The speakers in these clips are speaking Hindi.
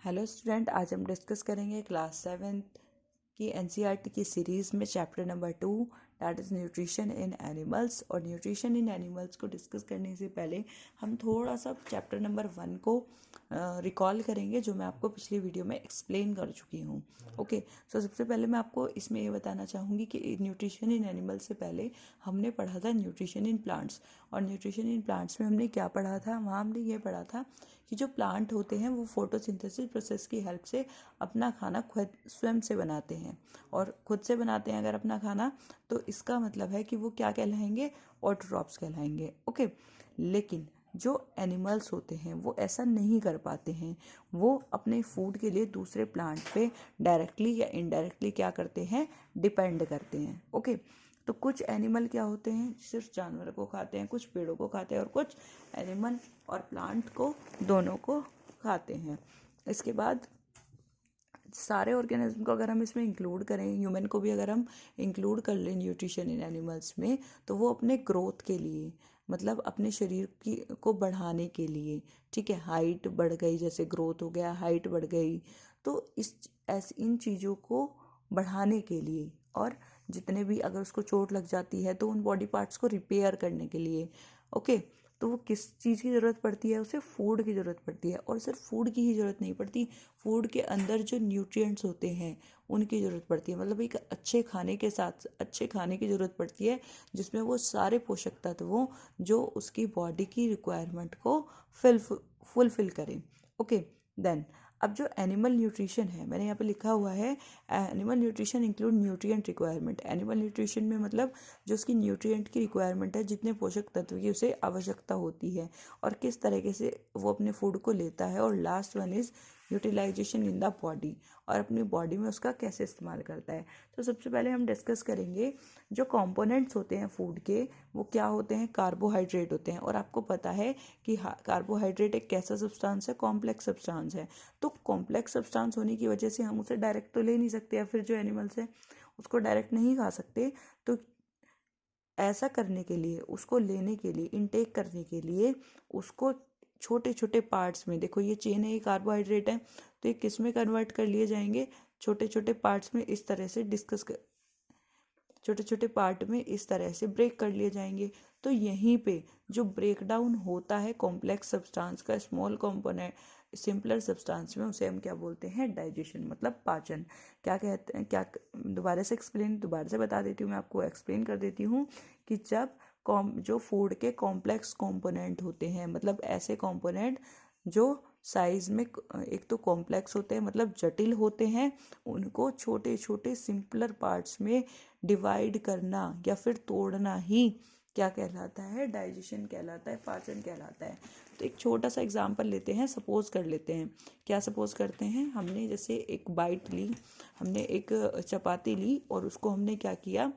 हेलो स्टूडेंट, आज हम डिस्कस करेंगे क्लास 7 की एनसीईआरटी की सीरीज़ में chapter number 2 that is nutrition in animals. और न्यूट्रिशन इन एनिमल्स को डिस्कस करने से पहले हम थोड़ा सा चैप्टर नंबर 1 को रिकॉल करेंगे, जो मैं आपको पिछली वीडियो में एक्सप्लेन कर चुकी हूँ। ओके, सो सबसे पहले मैं आपको इसमें ये बताना चाहूँगी कि न्यूट्रिशन इन एनिमल्स से पहले हमने पढ़ा था न्यूट्रिशन इन प्लांट्स। और न्यूट्रिशन इन प्लांट्स में हमने क्या पढ़ा था? वहाँ हमने ये पढ़ा था कि जो प्लांट होते हैं वो फोटोसिंथेसिस प्रोसेस की हेल्प से अपना खाना खुद स्वयं से बनाते हैं। और खुद से बनाते हैं अगर अपना खाना, तो इसका मतलब है कि वो क्या कहलाएंगे? ऑटोट्रॉप्स कहलाएंगे। ओके, लेकिन जो एनिमल्स होते हैं वो ऐसा नहीं कर पाते हैं। वो अपने फूड के लिए दूसरे प्लांट पे डायरेक्टली या इनडायरेक्टली क्या करते हैं? डिपेंड करते हैं। ओके, तो कुछ एनिमल क्या होते हैं? सिर्फ जानवर को खाते हैं, कुछ पेड़ों को खाते हैं, और कुछ एनिमल और प्लांट को दोनों को खाते हैं। इसके बाद सारे ऑर्गेनिज्म को अगर हम इसमें इंक्लूड करें, ह्यूमन को भी अगर हम इंक्लूड कर लें न्यूट्रिशन इन एनिमल्स में, तो वो अपने ग्रोथ के लिए, मतलब अपने शरीर की को बढ़ाने के लिए, ठीक है, हाइट बढ़ गई, जैसे ग्रोथ हो गया, हाइट बढ़ गई, तो इन चीज़ों को बढ़ाने के लिए, और जितने भी अगर उसको चोट लग जाती है तो उन बॉडी पार्ट्स को रिपेयर करने के लिए, ओके, तो वो किस चीज़ की ज़रूरत पड़ती है? उसे फूड की ज़रूरत पड़ती है। और सिर्फ फूड की ही ज़रूरत नहीं पड़ती, फूड के अंदर जो न्यूट्रिएंट्स होते हैं उनकी ज़रूरत पड़ती है। मतलब एक अच्छे खाने के साथ अच्छे खाने की ज़रूरत पड़ती है, जिसमें वो सारे पोषक तत्वों जो उसकी बॉडी की रिक्वायरमेंट को फुलफिल करें। ओके, देन अब जो एनिमल न्यूट्रिशन है, मैंने यहाँ पे लिखा हुआ है animal nutrition include nutrient requirement. Animal nutrition में मतलब जो उसकी न्यूट्रिएंट की रिक्वायरमेंट है, जितने पोषक तत्व की उसे आवश्यकता होती है और किस तरीके से वो अपने फूड को लेता है। और last one is utilisation in the body, और अपनी बॉडी में उसका कैसे इस्तेमाल करता है। तो सबसे पहले हम डिस्कस करेंगे जो कंपोनेंट्स होते हैं फूड के, वो क्या होते हैं? कार्बोहाइड्रेट होते हैं। और आपको पता है कि कार्बोहाइड्रेट एक कैसा सब्सटेंस है? कॉम्प्लेक्स सब्सटेंस है। तो कॉम्प्लेक्स सब्सटेंस होने की वजह से हम उसे डायरेक्ट तो ले नहीं सकते, या फिर जो एनिमल्स है उसको डायरेक्ट नहीं खा सकते। तो ऐसा करने के लिए, उसको लेने के लिए, इनटेक करने के लिए, उसको छोटे छोटे पार्ट्स में, देखो ये चेन है, ये कार्बोहाइड्रेट है, तो ये किस में कन्वर्ट कर लिए जाएंगे? छोटे छोटे पार्ट्स में इस तरह से छोटे छोटे पार्ट में इस तरह से ब्रेक कर लिए जाएंगे। तो यहीं पे जो ब्रेक डाउन होता है कॉम्प्लेक्स सब्सटेंस का स्मॉल कंपोनेंट सिंपलर सब्सटेंस में, उसे हम क्या बोलते हैं? डाइजेशन, मतलब पाचन। क्या कहते हैं? क्या दोबारा से बता देती हूँ, मैं आपको एक्सप्लेन कर देती हूँ कि जब जो फूड के कॉम्प्लेक्स कंपोनेंट होते हैं, मतलब ऐसे कंपोनेंट जो साइज में एक तो कॉम्प्लेक्स होते हैं, मतलब जटिल होते हैं, उनको छोटे छोटे सिंपलर पार्ट्स में डिवाइड करना या फिर तोड़ना ही क्या कहलाता है? डाइजेशन कहलाता है, पाचन कहलाता है। तो एक छोटा सा एग्जांपल लेते हैं, सपोज कर लेते हैं। क्या सपोज करते हैं? हमने जैसे एक बाइट ली, हमने एक चपाती ली और उसको हमने क्या किया?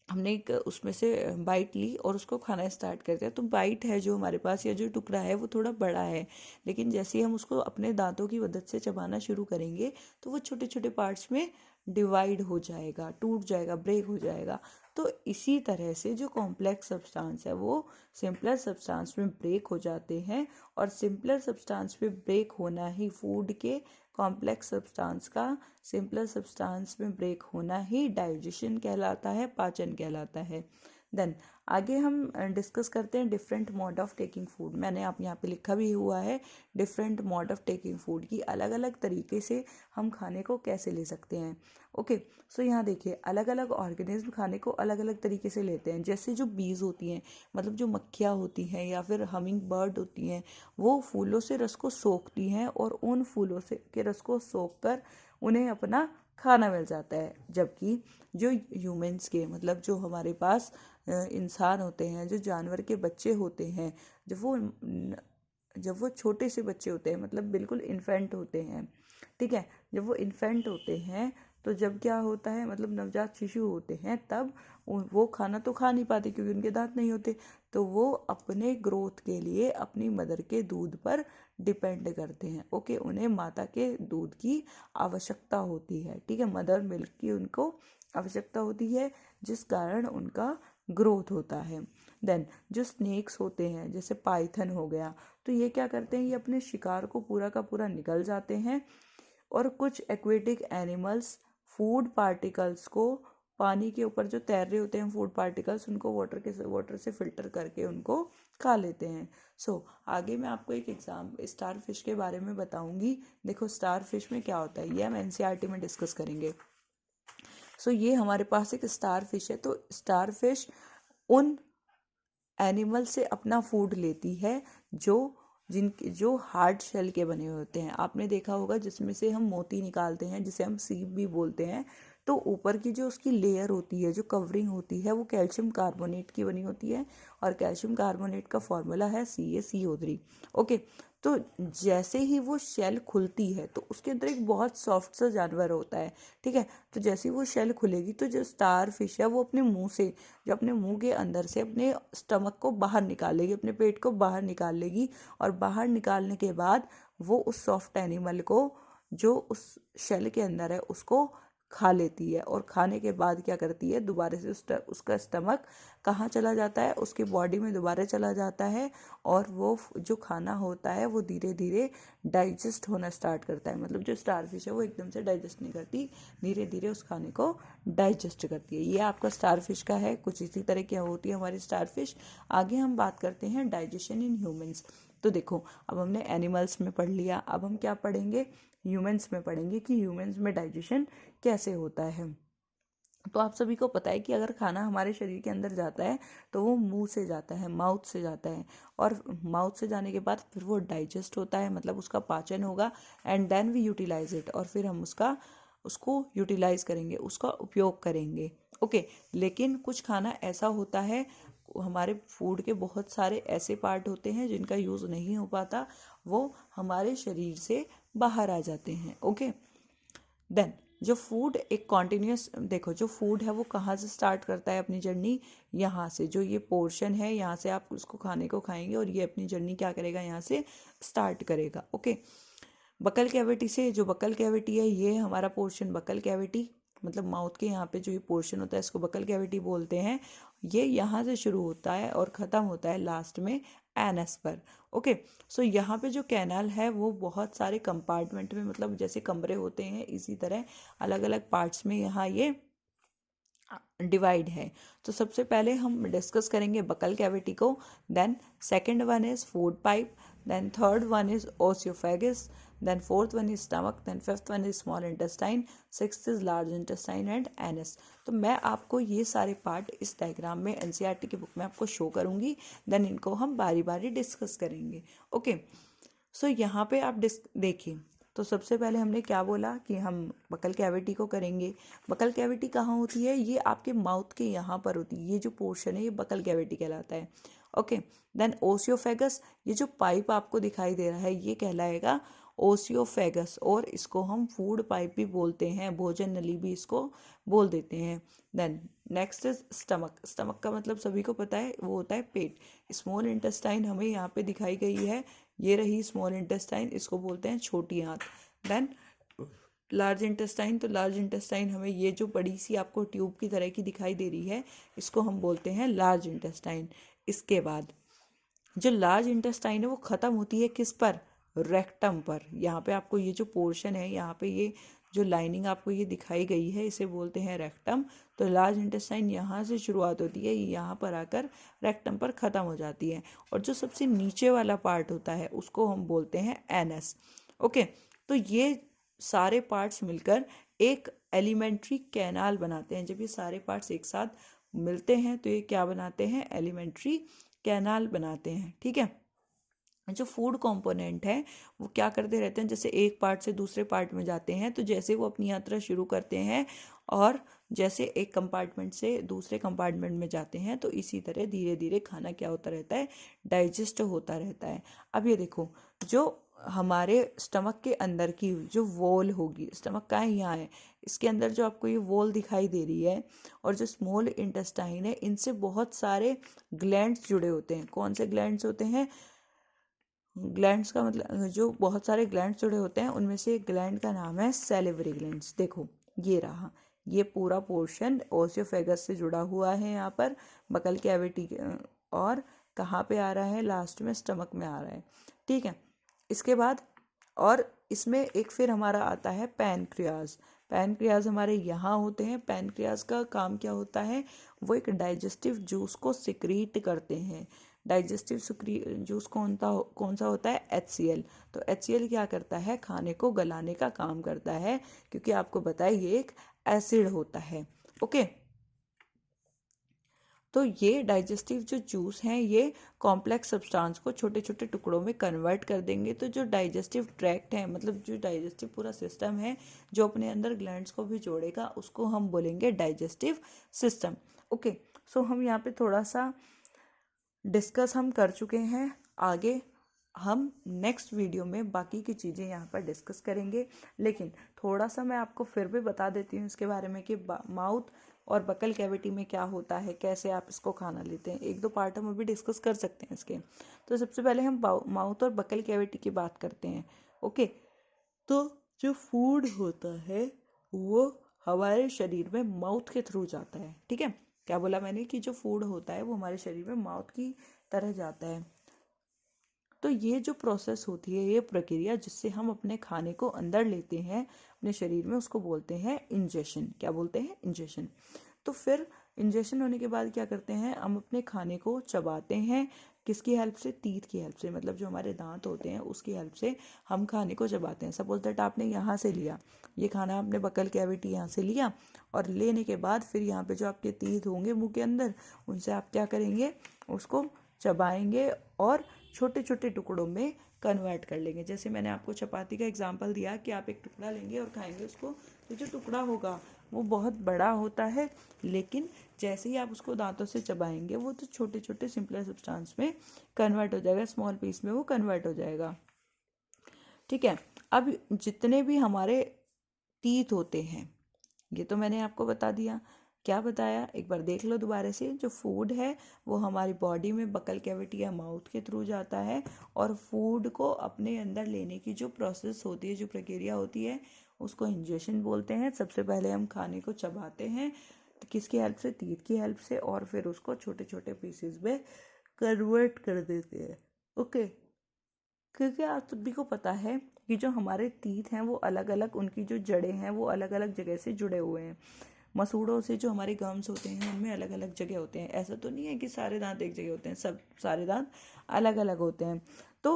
हमने एक उसमें से बाइट ली और उसको खाना स्टार्ट कर दिया। तो बाइट है जो हमारे पास, या जो टुकड़ा है, वो थोड़ा बड़ा है, लेकिन जैसे ही हम उसको अपने दांतों की मदद से चबाना शुरू करेंगे तो वो छोटे छोटे पार्ट्स में डिवाइड हो जाएगा, टूट जाएगा, ब्रेक हो जाएगा। तो इसी तरह से जो कॉम्प्लेक्स सब्सटेंस है वो सिंपलर सब्सटेंस में ब्रेक हो जाते हैं, और सिंपलर सब्सटेंस में ब्रेक होना ही फूड के कॉम्प्लेक्स सब्सटेंस का सिंपलर सब्सटेंस में ब्रेक होना ही डाइजेशन कहलाता है, पाचन कहलाता है। देन आगे हम डिस्कस करते हैं different mode of taking food. मैंने आप यहाँ पे लिखा भी हुआ है different mode of taking food की, अलग अलग तरीके से हम खाने को कैसे ले सकते हैं। ओके, सो यहाँ देखिए, अलग अलग ऑर्गेनिज्म खाने को अलग अलग तरीके से लेते हैं। जैसे जो बीज होती हैं, मतलब जो मक्खियाँ होती हैं या फिर हमिंग बर्ड होती हैं, वो फूलों से रस को सोखती हैं और उन फूलों से के रस को सोख कर उन्हें अपना खाना मिल जाता है। जबकि जो ह्यूमंस के, मतलब जो हमारे पास इंसान होते हैं, जो जानवर के बच्चे होते हैं, जब वो छोटे से बच्चे होते हैं, मतलब बिल्कुल इन्फेंट होते हैं, ठीक है, जब वो इन्फेंट होते हैं, तो जब क्या होता है, मतलब नवजात शिशु होते हैं, तब वो खाना तो खा नहीं पाते क्योंकि उनके दांत नहीं होते। तो वो अपने ग्रोथ के लिए अपनी मदर के दूध पर डिपेंड करते हैं। ओके, उन्हें माता के दूध की आवश्यकता होती है, ठीक है, मदर मिल्क की उनको आवश्यकता होती है, जिस कारण उनका ग्रोथ होता है। देन जो स्नेक्स होते हैं जैसे पाइथन हो गया, तो ये क्या करते हैं, ये अपने शिकार को पूरा का पूरा निगल जाते हैं। और कुछ एक्वेटिक एनिमल्स फूड पार्टिकल्स को, पानी के ऊपर जो तैर रहे होते हैं फूड पार्टिकल्स, उनको वाटर से फिल्टर करके उनको खा लेते हैं। आगे मैं आपको एक स्टार फिश के बारे में बताऊंगी। देखो स्टार फिश में क्या होता है, ये हम एनसीईआरटी में डिस्कस करेंगे। ये हमारे पास एक स्टार फिश है। तो स्टार फिश उन एनिमल से अपना फूड लेती है जो हार्ड शेल के बने होते हैं। आपने देखा होगा जिसमें से हम मोती निकालते हैं, जिसे हम सीप भी बोलते हैं। तो ऊपर की जो उसकी लेयर होती है, जो कवरिंग होती है, वो कैल्शियम कार्बोनेट की बनी होती है। और कैल्शियम कार्बोनेट का फॉर्मूला है CaCO3। ओके, तो जैसे ही वो शेल खुलती है तो उसके अंदर एक बहुत सॉफ्ट सा जानवर होता है। ठीक है, तो जैसे ही वो शेल खुलेगी तो जो स्टार फिश है वो अपने मुंह से, जो अपने मुंह के अंदर से अपने स्टमक को बाहर निकाल लेगी, अपने पेट को बाहर निकाल लेगी। और बाहर निकालने के बाद वो उस सॉफ्ट एनिमल को जो उस शेल के अंदर है उसको खा लेती है। और खाने के बाद क्या करती है, दोबारा से उसका स्टमक कहाँ चला जाता है, उसकी बॉडी में दोबारा चला जाता है। और वो जो खाना होता है वो धीरे धीरे डाइजेस्ट होना स्टार्ट करता है। मतलब जो स्टार फिश है वो एकदम से डाइजेस्ट नहीं करती, धीरे धीरे उस खाने को डाइजेस्ट करती है। ये आपका स्टार फिश का है। कुछ इसी तरह की होती है हमारी स्टार फिश। आगे हम बात करते हैं डाइजेशन इन ह्यूमंस। तो देखो अब हमने एनिमल्स में पढ़ लिया, अब हम क्या पढ़ेंगे, ह्यूमंस में पढ़ेंगे कि ह्यूमंस में डाइजेशन कैसे होता है। तो आप सभी को पता है कि अगर खाना हमारे शरीर के अंदर जाता है तो वो मुंह से जाता है, माउथ से जाता है। और माउथ से जाने के बाद फिर वो डाइजेस्ट होता है, मतलब उसका पाचन होगा। And then we utilise it, और फिर हम उसको यूटिलाइज करेंगे, उसका उपयोग करेंगे। ओके, लेकिन कुछ खाना ऐसा होता है, हमारे फूड के बहुत सारे ऐसे पार्ट होते हैं जिनका यूज़ नहीं हो पाता, वो हमारे शरीर से बाहर आ जाते हैं। ओके, देन जो फूड एक कॉन्टिन्यूस, देखो जो फूड है वो कहाँ से स्टार्ट करता है अपनी जर्नी, यहाँ से। जो ये पोर्शन है यहाँ से आप उसको खाने को खाएंगे और ये अपनी जर्नी क्या करेगा, यहाँ से स्टार्ट करेगा। ओके, बकल कैविटी से, जो बकल कैविटी है ये हमारा पोर्शन, बकल कैविटी मतलब माउथ के यहाँ पे जो ये पोर्शन होता है इसको बकल कैविटी बोलते हैं। ये यहाँ से शुरू होता है और ख़त्म होता है लास्ट में एनस पर। ओके, यहाँ पे जो कैनाल है वो बहुत सारे कंपार्टमेंट में, मतलब जैसे कमरे होते हैं इसी तरह अलग अलग पार्ट्स में यहाँ ये डिवाइड है। तो सबसे पहले हम डिस्कस करेंगे बकल कैविटी को, then second one is food pipe, then third one is oesophagus, then fourth one is stomach, then fifth one is small intestine, sixth is large intestine and anus। तो मैं आपको ये सारे पार्ट इस डायग्राम में एनसीईआरटी की बुक में आपको शो करूँगी, देन इनको हम बारी बारी डिस्कस करेंगे। ओके, यहाँ पे आप देखिए, तो सबसे पहले हमने क्या बोला कि हम बकल कैविटी को करेंगे। बकल कैविटी कहाँ होती है, ये आपके माउथ के यहाँ पर होती है। ये जो पोर्शन है ये बकल कैविटी कहलाता है। ओके, देन ओसियोफेगस, ये जो पाइप आपको दिखाई दे रहा है ये कहलाएगा ओसियोफेगस, और इसको हम फूड पाइप भी बोलते हैं, भोजन नली भी इसको बोल देते हैं। Then next is stomach. Stomach का मतलब सभी को पता है, वो होता है पेट। स्मॉल इंटेस्टाइन हमें यहाँ पे दिखाई गई है, ये रही स्मॉल इंटेस्टाइन, इसको बोलते हैं छोटी आंत। देन लार्ज इंटेस्टाइन, तो लार्ज इंटेस्टाइन हमें ये जो बड़ी सी आपको ट्यूब की तरह की दिखाई दे रही है इसको हम बोलते हैं लार्ज इंटेस्टाइन। इसके बाद जो लार्ज इंटेस्टाइन है वो ख़त्म होती है किस पर, रेक्टम पर। यहाँ पे आपको ये जो पोर्शन है, यहाँ पे ये जो लाइनिंग आपको ये दिखाई गई है इसे बोलते हैं रेक्टम। तो लार्ज इंटेस्टाइन यहाँ से शुरुआत होती है, यहाँ पर आकर रेक्टम पर ख़त्म हो जाती है। और जो सबसे नीचे वाला पार्ट होता है उसको हम बोलते हैं एनस। ओके, तो ये सारे पार्ट्स मिलकर एक एलिमेंट्री कैनाल बनाते हैं। जब ये सारे पार्ट्स एक साथ मिलते हैं तो ये क्या बनाते हैं, एलिमेंट्री कैनाल बनाते हैं। ठीक है, जो फूड कंपोनेंट है वो क्या करते रहते हैं, जैसे एक पार्ट से दूसरे पार्ट में जाते हैं, तो जैसे वो अपनी यात्रा शुरू करते हैं और जैसे एक कंपार्टमेंट से दूसरे कंपार्टमेंट में जाते हैं, तो इसी तरह धीरे धीरे खाना क्या होता रहता है, डाइजेस्ट होता रहता है। अब ये देखो, जो हमारे स्टमक के अंदर की जो वॉल होगी, स्टमक का है यहाँ है, इसके अंदर जो आपको ये वॉल दिखाई दे रही है और जो स्मॉल इंटेस्टाइन है, इनसे बहुत सारे ग्लैंड्स जुड़े होते हैं। कौन से ग्लैंड्स होते हैं, ग्लैंड्स का मतलब जो बहुत सारे ग्लैंड्स जुड़े होते हैं उनमें से एक ग्लैंड का नाम है सैलिवरी ग्लैंड्स। देखो ये रहा, ये पूरा पोर्शन ओसियोफेगस से जुड़ा हुआ है। यहाँ पर बकल कैविटी और कहाँ पे आ रहा है, लास्ट में स्टमक में आ रहा है। ठीक है, इसके बाद और इसमें एक फिर हमारा आता है पैनक्रियाज। पैनक्रियाज हमारे यहाँ होते हैं। पैनक्रियाज का काम क्या होता है, वो एक डाइजेस्टिव जूस को सिक्रीट करते हैं। डाइजेस्टिव जूस कौन सा होता है, HCl। तो HCl क्या करता है, खाने को गलाने का काम करता है, क्योंकि आपको पता है ये एक एसिड होता है। ओके, तो ये डाइजेस्टिव जो जूस हैं ये कॉम्प्लेक्स सब्सटेंस को छोटे छोटे टुकड़ों में कन्वर्ट कर देंगे। तो जो डाइजेस्टिव ट्रैक्ट है, मतलब जो डाइजेस्टिव पूरा सिस्टम है जो अपने अंदर ग्लैंड्स को भी जोड़ेगा, उसको हम बोलेंगे डाइजेस्टिव सिस्टम। ओके, सो हम यहाँ पे थोड़ा सा डिस्कस हम कर चुके हैं। आगे हम नेक्स्ट वीडियो में बाकी की चीज़ें यहाँ पर डिस्कस करेंगे, लेकिन थोड़ा सा मैं आपको फिर भी बता देती हूँ इसके बारे में कि माउथ और बकल कैविटी में क्या होता है, कैसे आप इसको खाना लेते हैं। एक दो पार्ट हम अभी डिस्कस कर सकते हैं इसके। तो सबसे पहले हम माउथ और बकल कैविटी की बात करते हैं। ओके, तो जो फूड होता है वो हमारे शरीर में माउथ के थ्रू जाता है। ठीक है, क्या बोला मैंने कि जो फूड होता है वो हमारे शरीर में माउथ की तरह जाता है। तो ये जो प्रोसेस होती है, ये प्रक्रिया जिससे हम अपने खाने को अंदर लेते हैं अपने शरीर में, उसको बोलते हैं इंजेशन। क्या बोलते हैं, इंजेशन। तो फिर इंजेशन होने के बाद क्या करते हैं, हम अपने खाने को चबाते हैं। किसकी हेल्प से, टीथ की हेल्प से, मतलब जो हमारे दांत होते हैं उसकी हेल्प से हम खाने को चबाते हैं। सपोज दैट आपने यहाँ से लिया ये खाना, आपने बकल कैविटी यहाँ से लिया, और लेने के बाद फिर यहाँ पे जो आपके टीथ होंगे मुंह के अंदर, उनसे आप क्या करेंगे, उसको चबाएंगे और छोटे छोटे टुकड़ों में कन्वर्ट कर लेंगे। जैसे मैंने आपको चपाती का एग्जांपल दिया कि आप एक टुकड़ा लेंगे और खाएंगे उसको, तो जो टुकड़ा होगा वो बहुत बड़ा होता है, लेकिन जैसे ही आप उसको दांतों से चबाएंगे वो तो छोटे छोटे सिंपलर सब्सटेंस में कन्वर्ट हो जाएगा, स्मॉल पीस में वो कन्वर्ट हो जाएगा। ठीक है, अब जितने भी हमारे टीथ होते हैं, ये तो मैंने आपको बता दिया। क्या बताया, एक बार देख लो दोबारा से। जो फूड है वो हमारी बॉडी में बकल कैविटी या माउथ के थ्रू जाता है, और फूड को अपने अंदर लेने की जो प्रोसेस होती है, जो प्रक्रिया होती है, उसको इंजेशन बोलते हैं। सबसे पहले हम खाने को चबाते हैं, तो किसकी हेल्प से, टीथ की हेल्प से, और फिर उसको छोटे छोटे पीसेस में कन्वर्ट कर देते हैं। ओके, क्योंकि आप सभी को पता है कि जो हमारे टीथ हैं वो अलग अलग, उनकी जो जड़ें हैं वो अलग अलग जगह से जुड़े हुए हैं। मसूड़ों से जो हमारे गम्स होते हैं उनमें अलग अलग जगह होते हैं। ऐसा तो नहीं है कि सारे दांत एक जगह होते हैं, सब सारे दांत अलग अलग होते हैं। तो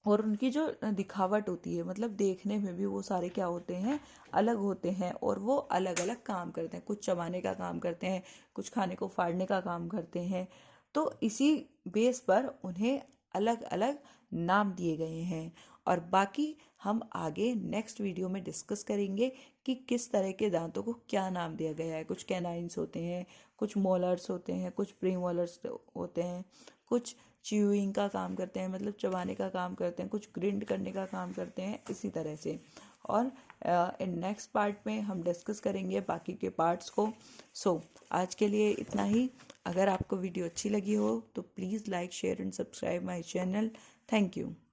और उनकी जो दिखावट होती है, मतलब देखने में भी वो सारे क्या होते हैं, अलग होते हैं, और वो अलग अलग काम करते हैं। कुछ चबाने का काम करते हैं, कुछ खाने को फाड़ने का काम करते हैं। तो इसी बेस पर उन्हें अलग अलग नाम दिए गए हैं, और बाकी हम आगे नेक्स्ट वीडियो में डिस्कस करेंगे कि किस तरह के दांतों को क्या नाम दिया गया है। कुछ कैनाइंस होते हैं, कुछ मोलर्स होते हैं, कुछ प्रीमोलर्स होते हैं, कुछ च्यूइंग का काम करते हैं, मतलब चबाने का काम करते हैं, कुछ ग्रिंड करने का काम करते हैं, इसी तरह से। और इन नेक्स्ट पार्ट में हम डिस्कस करेंगे बाकी के पार्ट्स को। सो आज के लिए इतना ही। अगर आपको वीडियो अच्छी लगी हो तो please like, share and subscribe my channel. Thank you.